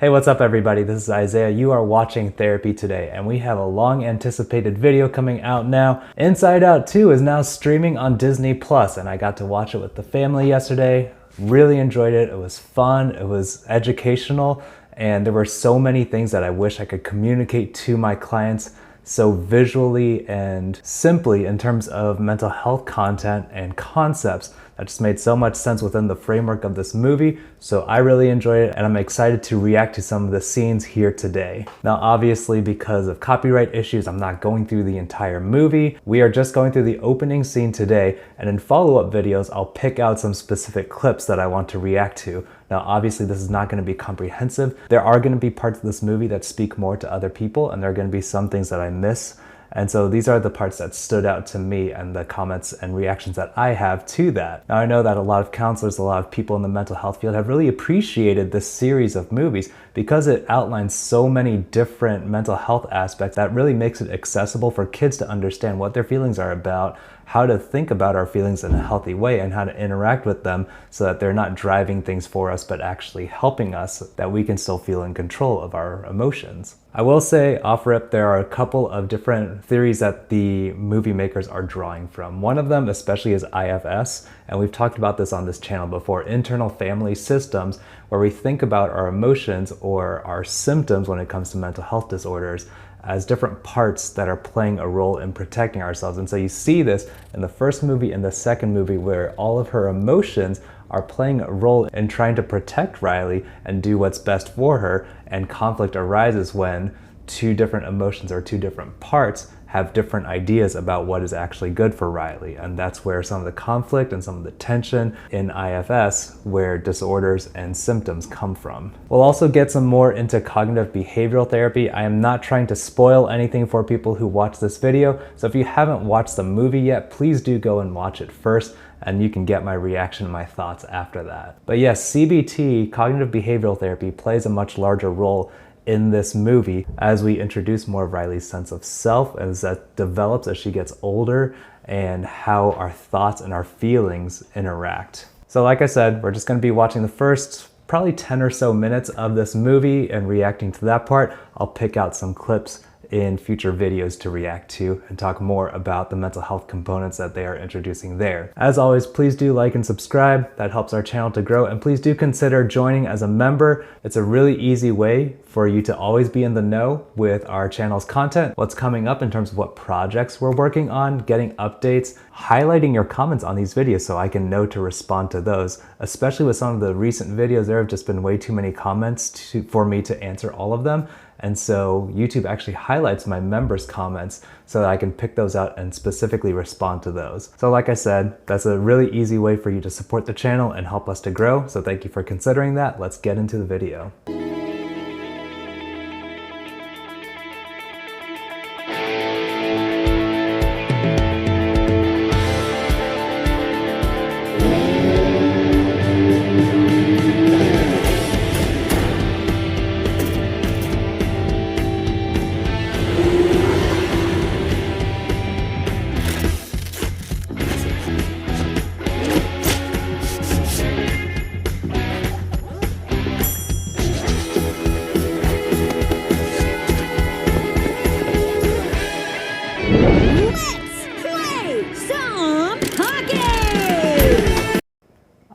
Hey, what's up everybody? This is Isaiah. You are watching Therapy Today, and we have a long anticipated video coming out now. Inside Out 2 is now streaming on Disney+, and I got to watch it with the family yesterday. Really enjoyed it. It was fun, it was educational, and there were so many things that I wish I could communicate to my clients so visually and simply in terms of mental health content and concepts that just made so much sense within the framework of this movie. So I really enjoyed it, and I'm excited to react to some of the scenes here today. Now, obviously, because of copyright issues, I'm not going through the entire movie. We are just going through the opening scene today, and in follow-up videos, I'll pick out some specific clips that I want to react to. Now, obviously, this is not going to be comprehensive. There are going to be parts of this movie that speak more to other people, and there are going to be some things that I miss. And so these are the parts that stood out to me and the comments and reactions that I have to that. Now, I know that a lot of counselors, a lot of people in the mental health field have really appreciated this series of movies because it outlines so many different mental health aspects that really makes it accessible for kids to understand what their feelings are about, how to think about our feelings in a healthy way, and how to interact with them so that they're not driving things for us, but actually helping us, that we can still feel in control of our emotions. I will say, off rip, there are a couple of different theories that the movie makers are drawing from. One of them especially is IFS, and we've talked about this on this channel before, internal family systems, where we think about our emotions or our symptoms when it comes to mental health disorders as different parts that are playing a role in protecting ourselves. And so you see this in the first movie and the second movie, where all of her emotions are playing a role in trying to protect Riley and do what's best for her, and conflict arises when two different emotions or two different parts have different ideas about what is actually good for Riley. And that's where some of the conflict and some of the tension in IFS, where disorders and symptoms come from. We'll also get some more into cognitive behavioral therapy. I am not trying to spoil anything for people who watch this video, so if you haven't watched the movie yet, please do go and watch it first, and you can get my reaction and my thoughts after that. But yes, CBT, cognitive behavioral therapy, plays a much larger role in this movie as we introduce more of Riley's sense of self as that develops as she gets older, and how our thoughts and our feelings interact. So like I said, we're just going to be watching the first probably 10 or so minutes of this movie and reacting to that part. I'll pick out some clips in future videos to react to and talk more about the mental health components that they are introducing there. As always, please do like and subscribe. That helps our channel to grow, and please do consider joining as a member. It's a really easy way for you to always be in the know with our channel's content, what's coming up in terms of what projects we're working on, getting updates, highlighting your comments on these videos so I can know to respond to those. Especially with some of the recent videos, there have just been way too many comments for me to answer all of them. And so YouTube actually highlights my members' comments so that I can pick those out and specifically respond to those. So like I said, that's a really easy way for you to support the channel and help us to grow. So thank you for considering that. Let's get into the video.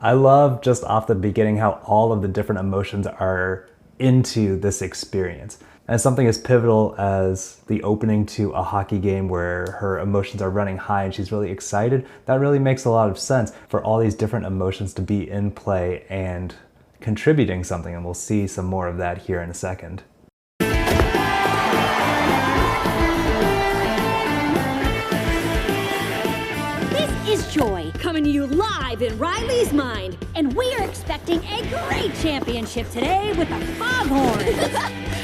I love just off the beginning how all of the different emotions are into this experience. And something as pivotal as the opening to a hockey game where her emotions are running high and she's really excited, that really makes a lot of sense for all these different emotions to be in play and contributing something. And we'll see some more of that here in a second. Is Joy coming to you live in Riley's mind, and we are expecting a great championship today with the Foghorns.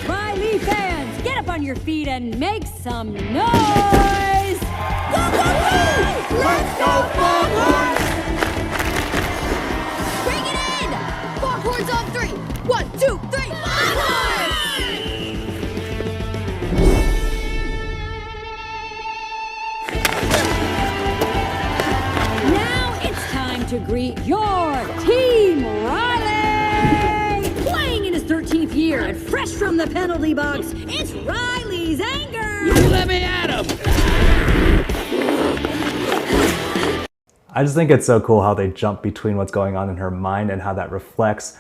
Riley fans, get up on your feet and make some noise! Go, go, go! Let's go, Foghorns! Bring it in! Foghorns on 3! 1, 2, 3, Foghorns! To greet your team, Riley! Playing in his 13th year And fresh from the penalty box, it's Riley's anger! You let me at him! I just think it's so cool how they jump between what's going on in her mind and how that reflects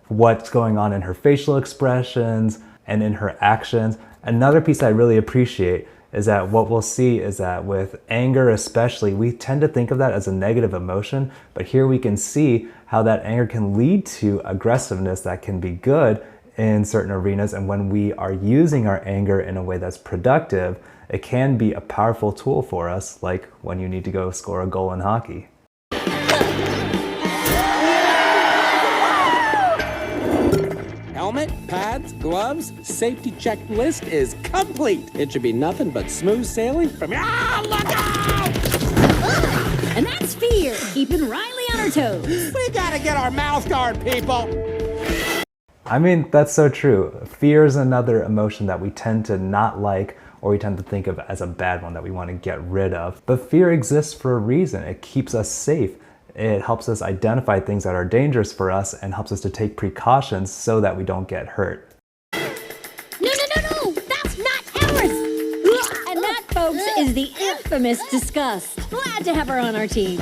what's going on in her facial expressions and in her actions. Another piece I really appreciate is that what we'll see is that with anger especially, we tend to think of that as a negative emotion, but here we can see how that anger can lead to aggressiveness that can be good in certain arenas. And when we are using our anger in a way that's productive, it can be a powerful tool for us, like when you need to go score a goal in hockey. Helmet, pads, gloves, safety checklist is complete. It should be nothing but smooth sailing from here. Ah, look out! And that's fear, keeping Riley on her toes. We gotta get our mouth guard, people. I mean, that's so true. Fear is another emotion that we tend to not like, or we tend to think of as a bad one that we want to get rid of. But fear exists for a reason. It keeps us safe. It helps us identify things that are dangerous for us and helps us to take precautions so that we don't get hurt. No, that's not ours! And that, folks, is the infamous disgust. Glad to have her on our team.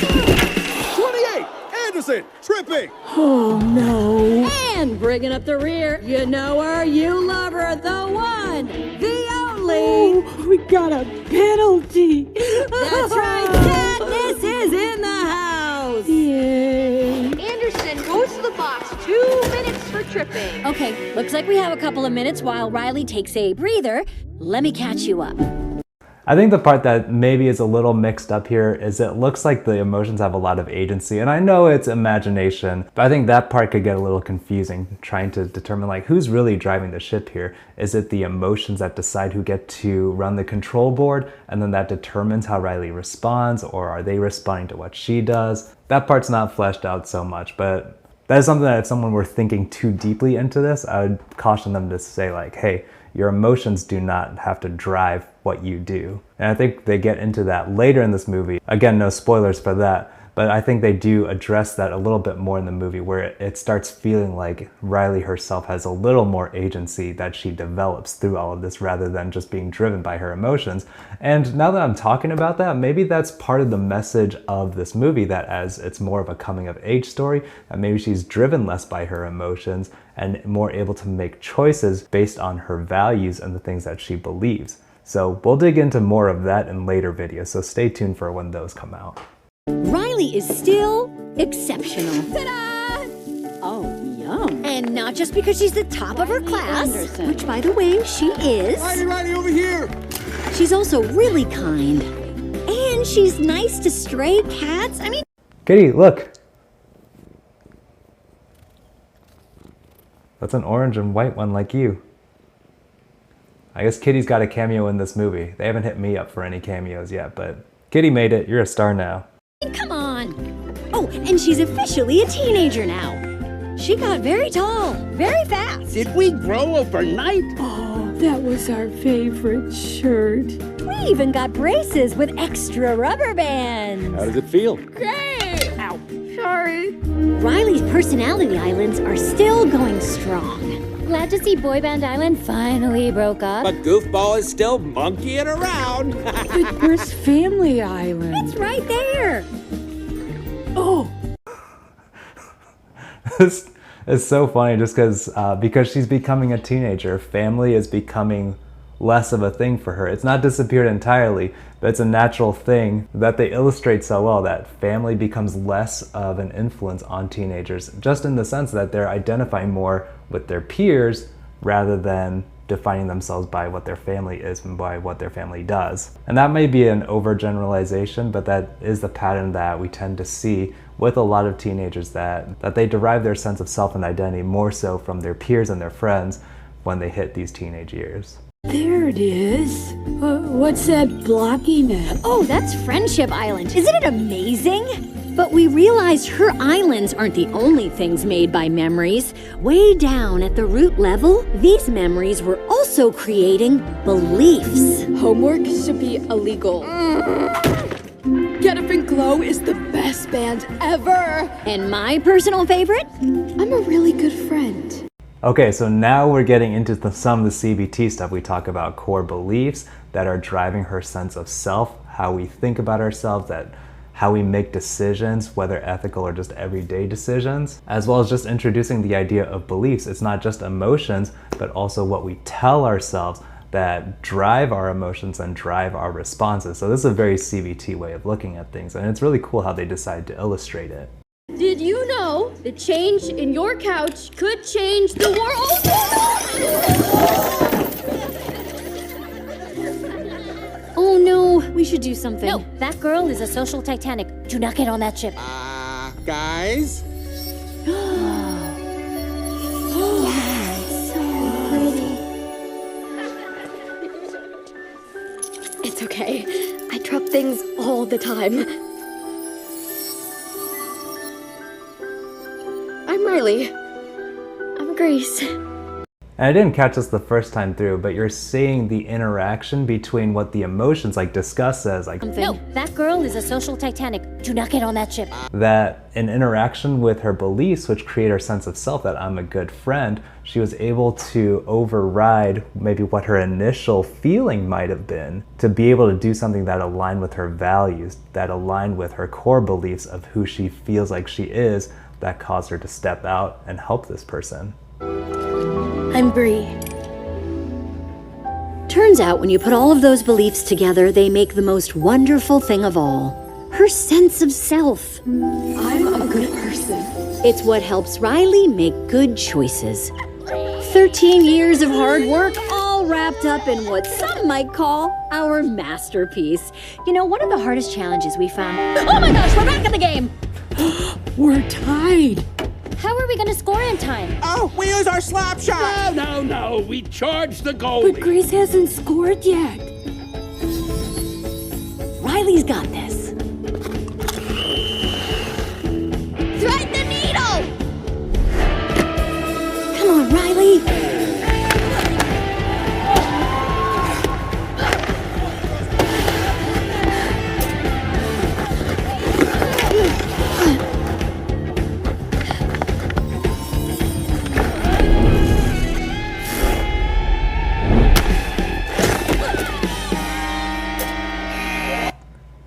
28, Anderson, tripping. Oh, no. And bringing up the rear, you know her, you love her, the one, the only. Oh, we got a penalty. That's right, Sadness is in the house. Yay. Anderson goes to the box. 2 minutes for tripping. Okay, looks like we have a couple of minutes while Riley takes a breather. Let me catch you up. I think the part that maybe is a little mixed up here is it looks like the emotions have a lot of agency, and I know it's imagination, but I think that part could get a little confusing, trying to determine like who's really driving the ship here. Is it the emotions that decide who get to run the control board, and then that determines how Riley responds, or are they responding to what she does? That part's not fleshed out so much, but that is something that if someone were thinking too deeply into this, I would caution them to say like, hey, your emotions do not have to drive what you do. And I think they get into that later in this movie. Again, no spoilers for that, but I think they do address that a little bit more in the movie where it starts feeling like Riley herself has a little more agency that she develops through all of this rather than just being driven by her emotions. And now that I'm talking about that, maybe that's part of the message of this movie, that as it's more of a coming of age story, that maybe she's driven less by her emotions and more able to make choices based on her values and the things that she believes. So we'll dig into more of that in later videos, so stay tuned for when those come out. Riley is still exceptional. Ta-da! Oh, yum. And not just because she's the top of her class, Anderson. which by the way, she is. Riley, over here. She's also really kind. And she's nice to stray cats. I mean, Kitty, look. That's an orange and white one like you. I guess Kitty's got a cameo in this movie. They haven't hit me up for any cameos yet, but Kitty made it. You're a star now. come on. Oh, and she's officially a teenager now. She got very tall, very fast. Did we grow overnight? Oh, that was our favorite shirt. We even got braces with extra rubber bands. How does it feel? Great! Ow. Sorry. Riley's personality islands are still going strong. Glad to see Boy Band Island finally broke up. But Goofball is still monkeying around. But where's Family Island? It's right there. Oh, This is so funny just because she's becoming a teenager. Family is becoming less of a thing for her. It's not disappeared entirely, but it's a natural thing that they illustrate so well, that family becomes less of an influence on teenagers, just in the sense that they're identifying more with their peers rather than defining themselves by what their family is and by what their family does. And that may be an overgeneralization, but that is the pattern that we tend to see with a lot of teenagers, that they derive their sense of self and identity more so from their peers and their friends when they hit these teenage years. there it is. What's that blocking it? Oh, that's Friendship Island. Isn't it amazing? But we realized her islands aren't the only things made by memories. Way down at the root level, these memories were also creating beliefs. Homework should be illegal. Get Up and Glow is the best band ever. And my personal favorite? I'm a really good friend. Okay, so now we're getting into some of the CBT stuff. We talk about core beliefs that are driving her sense of self, how we think about ourselves, that how we make decisions, whether ethical or just everyday decisions, as well as just introducing the idea of beliefs. It's not just emotions, but also what we tell ourselves that drive our emotions and drive our responses. So this is a very CBT way of looking at things, and it's really cool how they decide to illustrate it. Did you know the change in your couch could change the world? Oh no, we should do something. No, that girl is a social Titanic. Do not get on that ship. Guys? It's okay. I drop things all the time. I'm Riley. I'm Grace. And I didn't catch this the first time through, but you're seeing the interaction between what the emotions, like disgust says, like, No, that girl is a social Titanic. Do not get on that ship. that in interaction with her beliefs, which create her sense of self, that I'm a good friend, she was able to override maybe what her initial feeling might have been to be able to do something that aligned with her values, that aligned with her core beliefs of who she feels like she is, that caused her to step out and help this person. I'm Bree. Turns out when you put all of those beliefs together, they make the most wonderful thing of all. Her sense of self. I'm a good person. It's what helps Riley make good choices. 13 years of hard work, all wrapped up in what some might call our masterpiece. You know, one of the hardest challenges we found... Oh my gosh, we're back in the game! We're tied. How are we gonna score in time? Oh, we use our slap shot! No, we charged the goalie. But Grace hasn't scored yet. Riley's got this. Thread the needle! Come on, Riley!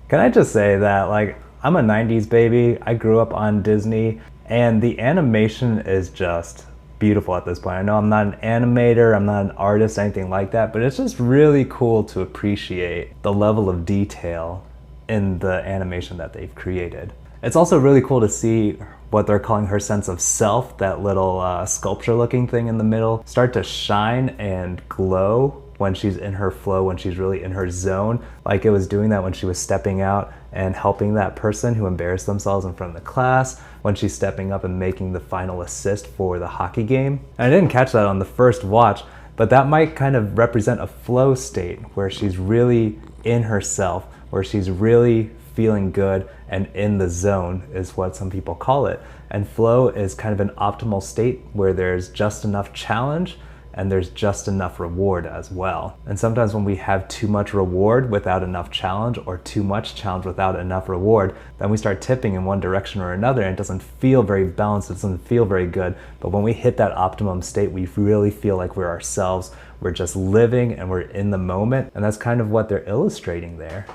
Can I just say that, like, I'm a 90s baby, I grew up on Disney, and the animation is just beautiful at this point. I know I'm not an animator, I'm not an artist, anything like that, but it's just really cool to appreciate the level of detail in the animation that they've created. It's also really cool to see what they're calling her sense of self, that little sculpture looking thing in the middle, start to shine and glow when she's in her flow, when she's really in her zone, like it was doing that when she was stepping out and helping that person who embarrassed themselves in front of the class, when she's stepping up and making the final assist for the hockey game. And I didn't catch that on the first watch, but that might kind of represent a flow state where she's really in herself, where she's really feeling good and in the zone is what some people call it. And flow is kind of an optimal state where there's just enough challenge and there's just enough reward as well. And sometimes when we have too much reward without enough challenge, or too much challenge without enough reward, then we start tipping in one direction or another, and it doesn't feel very balanced, it doesn't feel very good. But when we hit that optimum state, we really feel like we're ourselves, we're just living and we're in the moment, and that's kind of what they're illustrating there.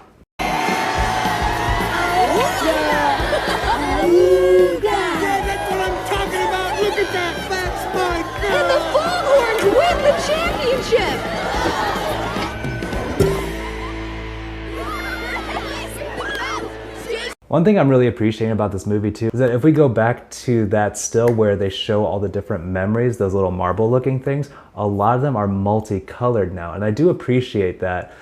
That's what I'm talking about. Look at that. That's my girl. And the Foghorns win the championship! One thing I'm really appreciating about this movie too is that if we go back to that still where they show all the different memories, those little marble looking things, a lot of them are multicolored now. And I do appreciate that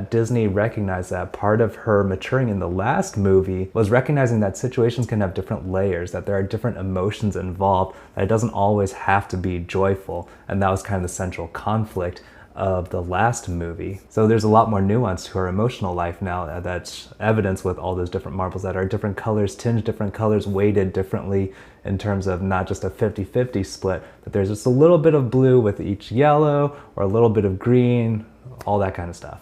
Disney recognized that part of her maturing in the last movie was recognizing that situations can have different layers, that there are different emotions involved, that it doesn't always have to be joyful. And that was kind of the central conflict of the last movie. So there's a lot more nuance to her emotional life now that's evidenced with all those different marbles that are different colors, tinged different colors, weighted differently in terms of not just a 50-50 split, but there's just a little bit of blue with each yellow or a little bit of green, all that kind of stuff.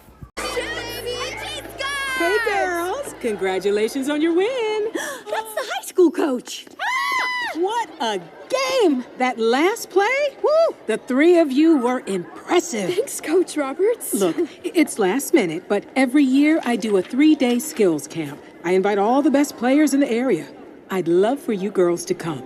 Hey girls, congratulations on your win. That's the high school coach. What a game! That last play? Woo! The three of you were impressive. Thanks, Coach Roberts. Look, it's last minute, but every year I do a 3-day skills camp. I invite all the best players in the area. I'd love for you girls to come.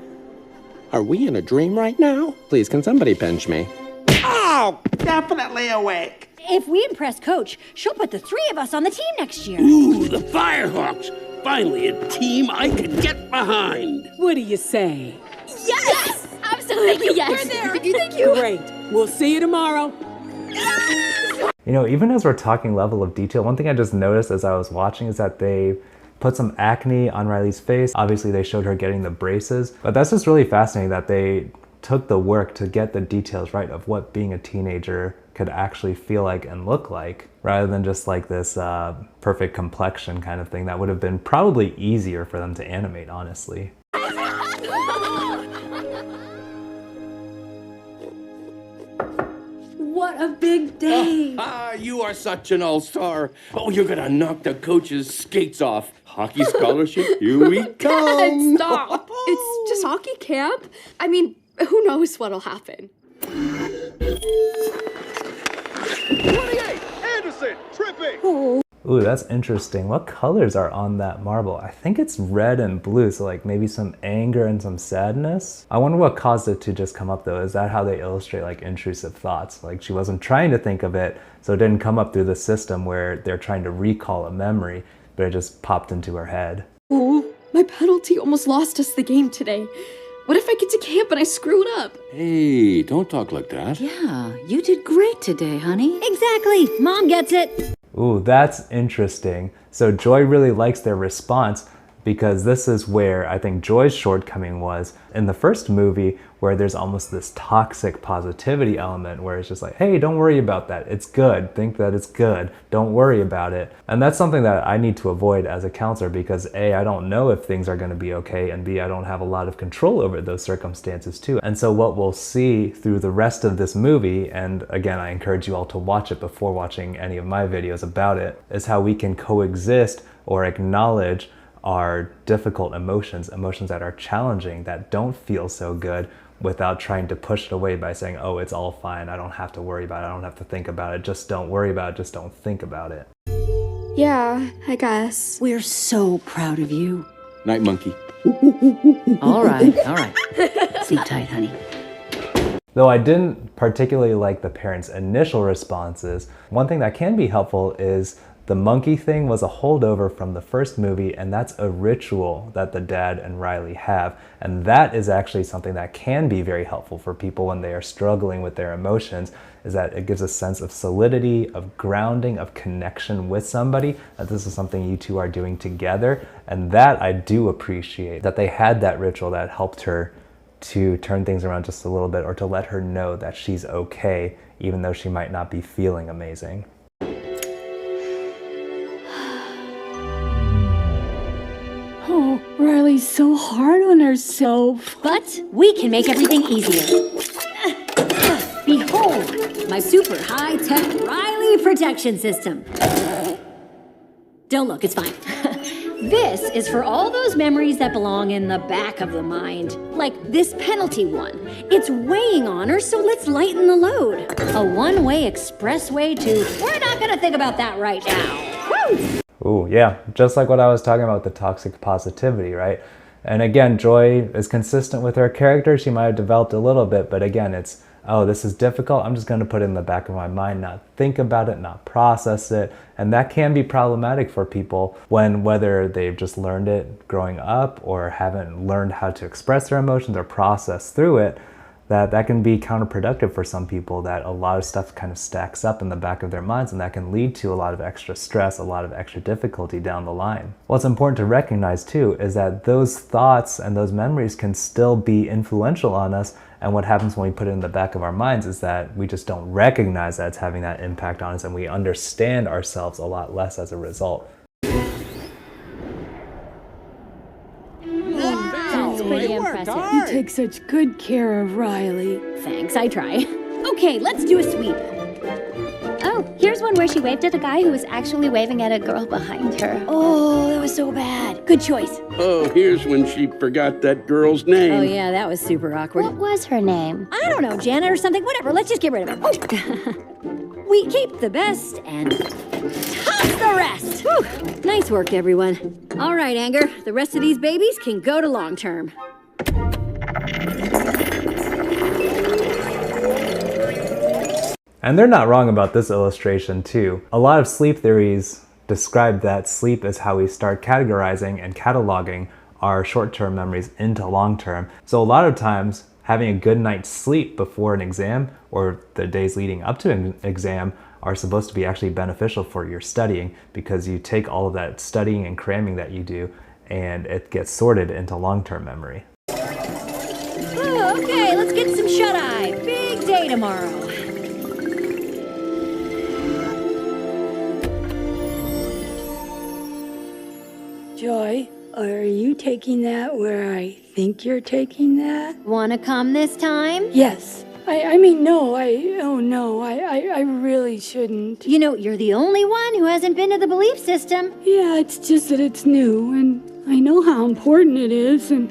Are we in a dream right now? Please, can somebody pinch me? Oh, definitely awake. If we impress Coach, she'll put the three of us on the team next year. Ooh, the Firehawks. Finally a team I can get behind. What do you say? Yes! Absolutely, yes. We're there. Thank you. Great. We'll see you tomorrow. You know, even as we're talking level of detail, one thing I just noticed as I was watching is that they put some acne on Riley's face. Obviously, they showed her getting the braces, but that's just really fascinating that they took the work to get the details right of what being a teenager could actually feel like and look like, rather than just like this perfect complexion kind of thing that would have been probably easier for them to animate, honestly. What a big day. You are such an all-star. Oh, you're gonna knock the coach's skates off. Hockey scholarship, here we come. Stop. It's just hockey camp. I mean, who knows what'll happen. 28, Anderson, tripping. Ooh, that's interesting. What colors are on that marble? I think it's red and blue, so like maybe some anger and some sadness. I wonder what caused it to just come up though. Is that how they illustrate like intrusive thoughts? Like she wasn't trying to think of it, so it didn't come up through the system where they're trying to recall a memory, but it just popped into her head. Oh, my penalty almost lost us the game today. What if I get to camp and I screw it up? Hey, don't talk like that. Yeah, you did great today, honey. Exactly. Mom gets it. Ooh, that's interesting. So Joy really likes their response, because this is where I think Joy's shortcoming was in the first movie, where there's almost this toxic positivity element where it's just like, hey, don't worry about that. It's good. Think that it's good. Don't worry about it. And that's something that I need to avoid as a counselor, because A, I don't know if things are going to be okay, and B, I don't have a lot of control over those circumstances too. And so what we'll see through the rest of this movie, and again, I encourage you all to watch it before watching any of my videos about it, is how we can coexist or acknowledge our difficult emotions, emotions that are challenging, that don't feel so good, without trying to push it away by saying, oh, it's all fine, I don't have to worry about it, I don't have to think about it, just don't worry about it, just don't think about it. Yeah, I guess. We're so proud of you. Night, monkey. All right. Sleep tight, honey. Though I didn't particularly like the parents' initial responses, one thing that can be helpful is the monkey thing was a holdover from the first movie, and that's a ritual that the dad and Riley have. And that is actually something that can be very helpful for people when they are struggling with their emotions, is that it gives a sense of solidity, of grounding, of connection with somebody, that this is something you two are doing together. And that I do appreciate, that they had that ritual that helped her to turn things around just a little bit, or to let her know that she's okay, even though she might not be feeling amazing. Oh, Riley's so hard on herself. But we can make everything easier. Behold, my super high-tech Riley protection system. Don't look, it's fine. This is for all those memories that belong in the back of the mind. Like this penalty one. It's weighing on her, so let's lighten the load. A one-way expressway to, we're not gonna think about that right now. Woo! Ooh, yeah, just like what I was talking about with the toxic positivity, right? And again, Joy is consistent with her character. She might have developed a little bit, but again, it's, oh, this is difficult, I'm just going to put it in the back of my mind, not think about it, not process it. And that can be problematic for people when, whether they've just learned it growing up or haven't learned how to express their emotions or process through it, that can be counterproductive for some people, that a lot of stuff kind of stacks up in the back of their minds, and that can lead to a lot of extra stress, a lot of extra difficulty down the line. What's important to recognize too is that those thoughts and those memories can still be influential on us, and what happens when we put it in the back of our minds is that we just don't recognize that it's having that impact on us, and we understand ourselves a lot less as a result. Pretty impressive. You take such good care of Riley. Thanks, I try. Okay, let's do a sweep. Oh, here's one where she waved at a guy who was actually waving at a girl behind her. Oh, that was so bad. Good choice. Oh, here's when she forgot that girl's name. Oh, yeah, that was super awkward. What was her name? I don't know, Janet or something. Whatever, let's just get rid of it. We keep the best and toss the rest. Whew. Nice work, everyone. All right, Anger, the rest of these babies can go to long term. And they're not wrong about this illustration too. A lot of sleep theories describe that sleep is how we start categorizing and cataloging our short-term memories into long-term. So a lot of times, having a good night's sleep before an exam or the days leading up to an exam are supposed to be actually beneficial for your studying, because you take all of that studying and cramming that you do and it gets sorted into long-term memory. Oh, okay, let's get some shut-eye. Big day tomorrow. Joy, are you taking that where I think you're taking that? Wanna come this time? Yes. I mean, no, I really shouldn't. You know, you're the only one who hasn't been to the belief system. Yeah, it's just that it's new, and I know how important it is, and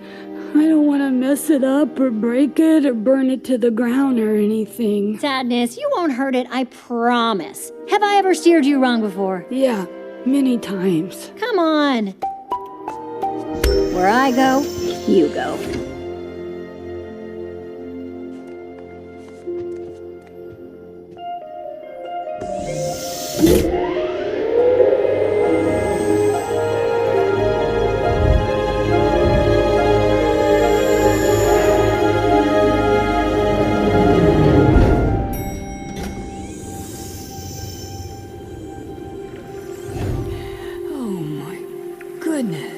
I don't want to mess it up or break it or burn it to the ground or anything. Sadness, you won't hurt it, I promise. Have I ever steered you wrong before? Yeah, many times. Come on. Where I go, you go. Oh my goodness.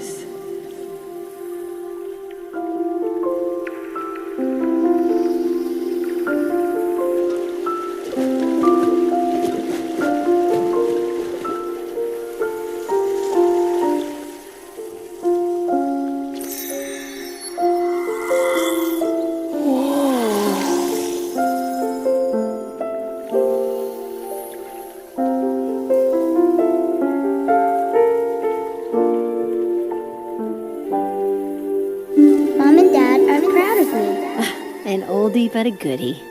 Mom and Dad are proud of me. An oldie but a goodie.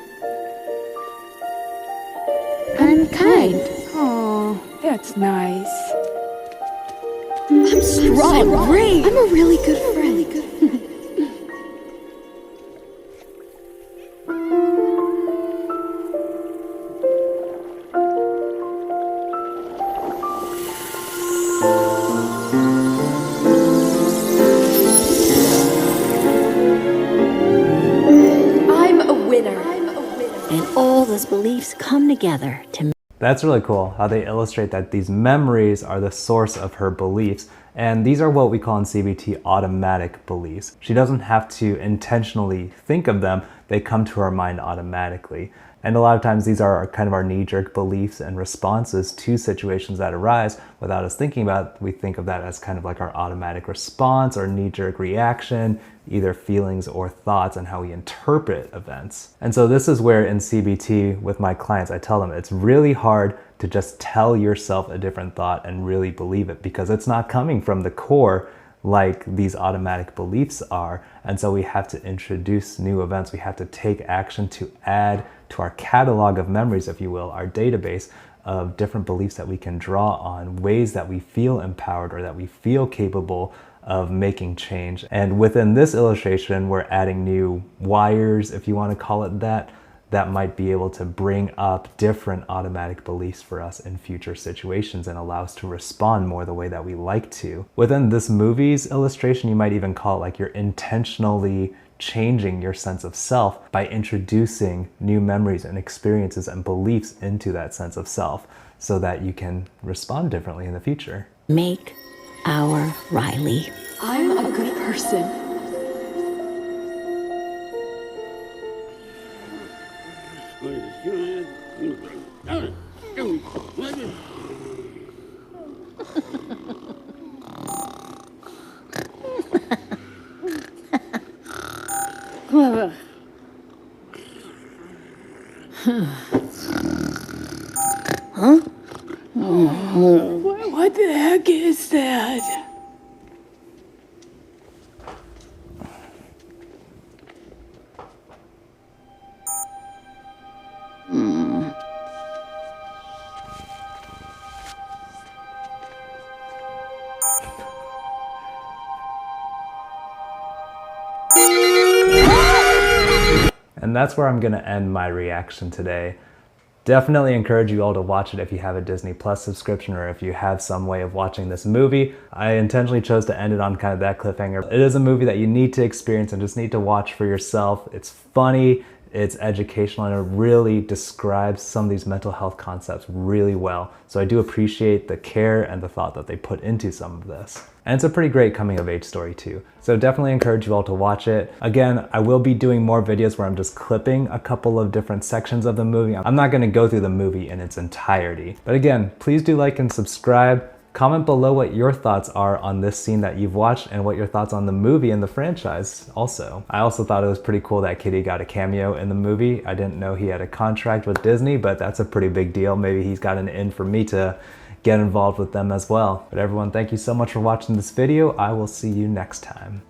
I'm kind. Oh, that's nice. I'm strong, I'm brave. I'm a really good friend. I'm a winner. And all those beliefs come together to That's really cool how they illustrate that these memories are the source of her beliefs, and these are what we call in CBT automatic beliefs. She doesn't have to intentionally think of them, they come to her mind automatically. And a lot of times these are kind of our knee-jerk beliefs and responses to situations that arise without us thinking about it. We think of that as kind of like our automatic response or knee-jerk reaction, either feelings or thoughts, and how we interpret events. And so this is where in CBT with my clients, I tell them it's really hard to just tell yourself a different thought and really believe it, because it's not coming from the core like these automatic beliefs are. And so we have to introduce new events. We have to take action to add to our catalog of memories, if you will, our database of different beliefs that we can draw on, ways that we feel empowered or that we feel capable of making change. And within this illustration, we're adding new wires, if you want to call it that, that might be able to bring up different automatic beliefs for us in future situations and allow us to respond more the way that we like to. Within this movie's illustration, you might even call it like you're intentionally changing your sense of self by introducing new memories and experiences and beliefs into that sense of self so that you can respond differently in the future. make our Riley. I'm a good person. Huh? What the heck is that? And that's where I'm gonna end my reaction today. Definitely encourage you all to watch it if you have a Disney Plus subscription or if you have some way of watching this movie. I intentionally chose to end it on kind of that cliffhanger. It is a movie that you need to experience and just need to watch for yourself. It's funny, it's educational, and it really describes some of these mental health concepts really well. So I do appreciate the care and the thought that they put into some of this. And it's a pretty great coming of age story too. So definitely encourage you all to watch it. Again, I will be doing more videos where I'm just clipping a couple of different sections of the movie. I'm not gonna go through the movie in its entirety. But again, please do like and subscribe. Comment below what your thoughts are on this scene that you've watched and what your thoughts on the movie and the franchise also. I also thought it was pretty cool that Kitty got a cameo in the movie. I didn't know he had a contract with Disney, but that's a pretty big deal. Maybe he's got an in for me to get involved with them as well. But everyone, thank you so much for watching this video. I will see you next time.